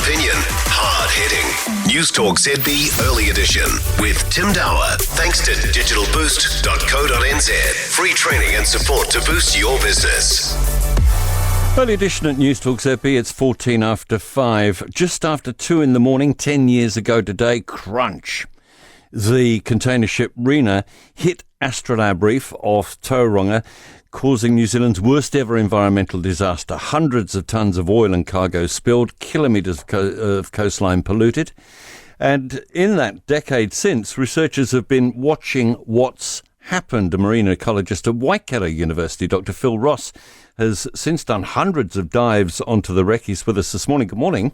opinion, hard-hitting. News Talk ZB Early Edition with Tim Dower. Thanks to digitalboost.co.nz. Free training and support to boost your business. Early edition at News Talk ZB, it's 14 after 5. Just after 2 in the morning, 10 years ago today, crunch. The container ship Rena hit Astrolabe Reef off Tauranga, causing New Zealand's worst ever environmental disaster. Hundreds of tonnes of oil and cargo spilled, kilometres of coastline polluted. And in that decade since, researchers have been watching what's happened. A marine ecologist at Waikato University, Dr. Phil Ross, has since done hundreds of dives onto the wreck. He's with us this morning. Good morning.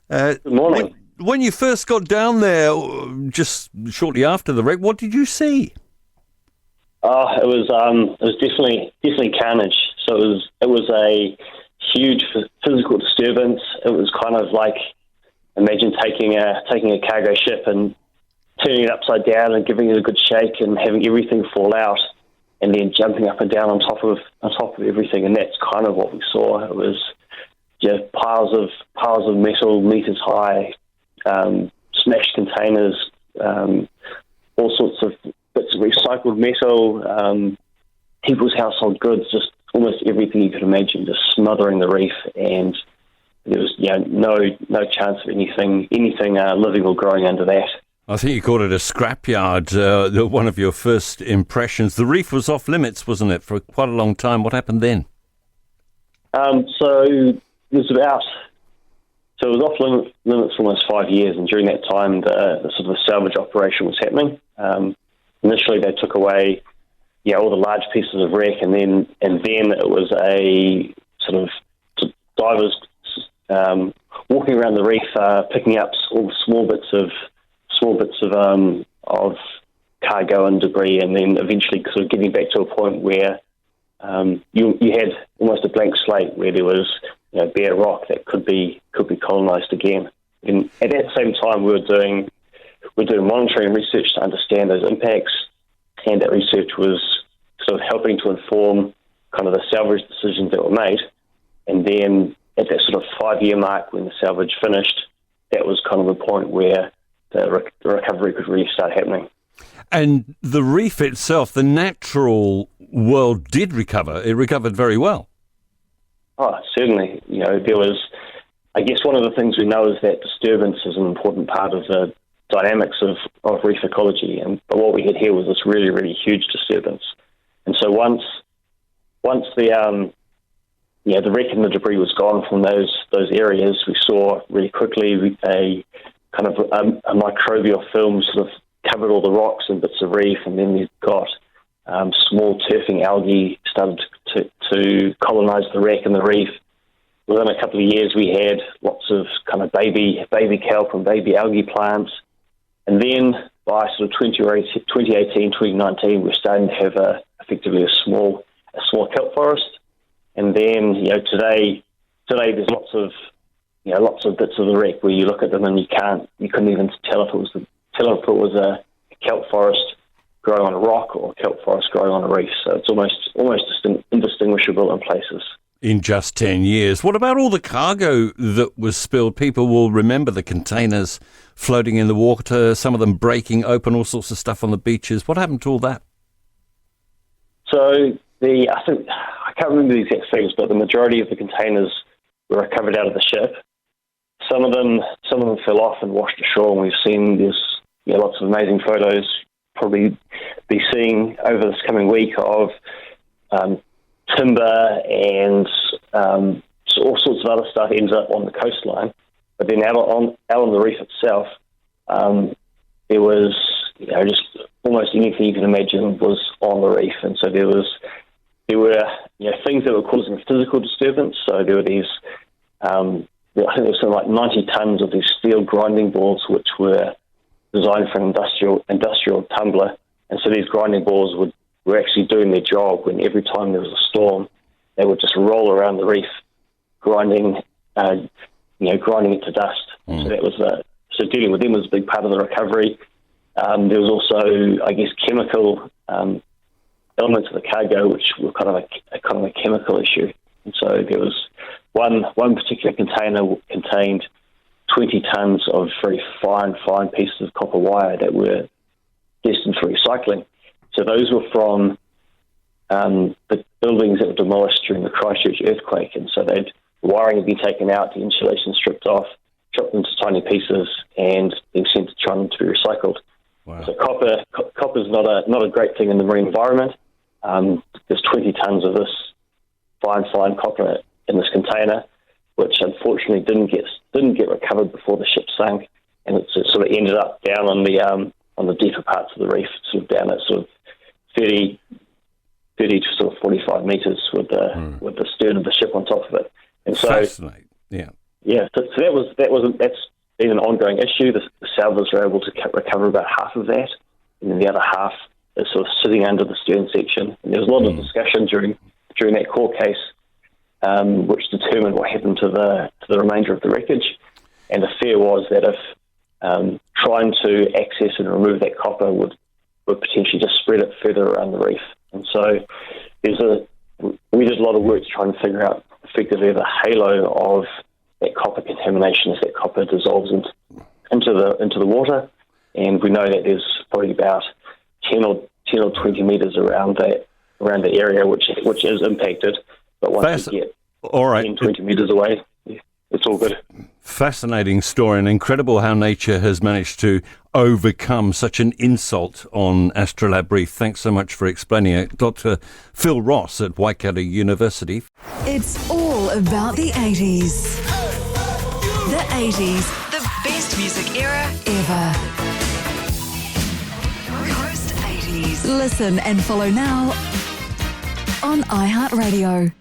Good morning. When you first got down there, just shortly after the wreck, what did you see? It was definitely carnage. So it was a huge physical disturbance. It was kind of like, imagine taking a cargo ship and turning it upside down and giving it a good shake and having everything fall out, and then jumping up and down on top of everything. And that's kind of what we saw. It was piles of metal meters high, smashed containers, all sorts of bits of recycled metal, people's household goods, just almost everything you could imagine, just smothering the reef. And there was no chance of anything living or growing under that. I think you called it a scrapyard, one of your first impressions. The reef was off limits, wasn't it, for quite a long time? What happened then? So it was off limits for almost 5 years, and during that time, the sort of salvage operation was happening. Initially, they took away, all the large pieces of wreck, and then it was a sort of divers walking around the reef, picking up all the small bits of cargo and debris, and then eventually sort of getting back to a point where you had almost a blank slate, where there was bare rock that could be colonised again. And at that same time, we're doing monitoring and research to understand those impacts, and that research was sort of helping to inform kind of the salvage decisions that were made. And then at that sort of 5-year mark, when the salvage finished, that was kind of the point where the recovery could really start happening. And the reef itself, the natural world did recover. It recovered very well. Oh, certainly. There was, I guess one of the things we know is that disturbance is an important part of the dynamics of reef ecology. But what we had here was this really, really huge disturbance. And so once the wreck and the debris was gone from those areas, we saw really quickly a kind of a microbial film sort of covered all the rocks and bits of reef, and then you've got small turfing algae started to colonise the wreck and the reef. Within a couple of years, we had lots of kind of baby kelp and baby algae plants, and then by sort of 2018, 2019, we're starting to have effectively a small kelp forest, and then today there's lots of bits of the wreck where you look at them and you couldn't even tell if it was a kelp forest growing on a rock or a kelp forest growing on a reef. So it's almost indistinguishable in places. In just 10 years. What about all the cargo that was spilled? People will remember the containers floating in the water, some of them breaking open, all sorts of stuff on the beaches. What happened to all that? So I can't remember the exact figures, but the majority of the containers were recovered out of the ship. Some of them fell off and washed ashore, and we've seen there's lots of amazing photos probably be seeing over this coming week of timber and all sorts of other stuff ends up on the coastline. But then out on the reef itself, there was just almost anything you can imagine was on the reef, and so there were things that were causing physical disturbance. So there were these. I think there was something like 90 tonnes of these steel grinding balls, which were designed for an industrial tumbler. And so these grinding balls were actually doing their job when every time there was a storm, they would just roll around the reef, grinding it to dust. So that was so dealing with them was a big part of the recovery. There was also, I guess, chemical elements of the cargo, which were kind of a chemical issue. And so there was one particular container contained 20 tonnes of very fine pieces of copper wire that were destined for recycling. So those were from the buildings that were demolished during the Christchurch earthquake, and so the wiring had been taken out, the insulation stripped off, chopped into tiny pieces, and being sent to China to be recycled. Wow. So copper is not a great thing in the marine environment. There's 20 tonnes of this fine copper in this container, which unfortunately didn't get recovered before the ship sank, and it sort of ended up down on the deeper parts of the reef, sort of down at sort of 30 to sort of 45 metres with the stern of the ship on top of it. And so, fascinating. Yeah. So that's been an ongoing issue. The salvors were able to recover about half of that, and then the other half is sort of sitting under the stern section. And there was a lot of discussion during that court case, which determined what happened to the remainder of the wreckage. And the fear was that if trying to access and remove that copper would potentially just spread it further around the reef. And so we did a lot of work to try and figure out effectively the halo of that copper contamination as that copper dissolves into the water. And we know that there's probably about 10 or 20 metres around the area which is impacted. But once we get all right. 10, 20 metres away, it's all good. Fascinating story, and incredible how nature has managed to overcome such an insult on Astrolabe Reef. Thanks so much for explaining it. Dr. Phil Ross at Waikato University. It's all about the 80s. The 80s, the best music era ever. Coast 80s. Listen and follow now on iHeartRadio.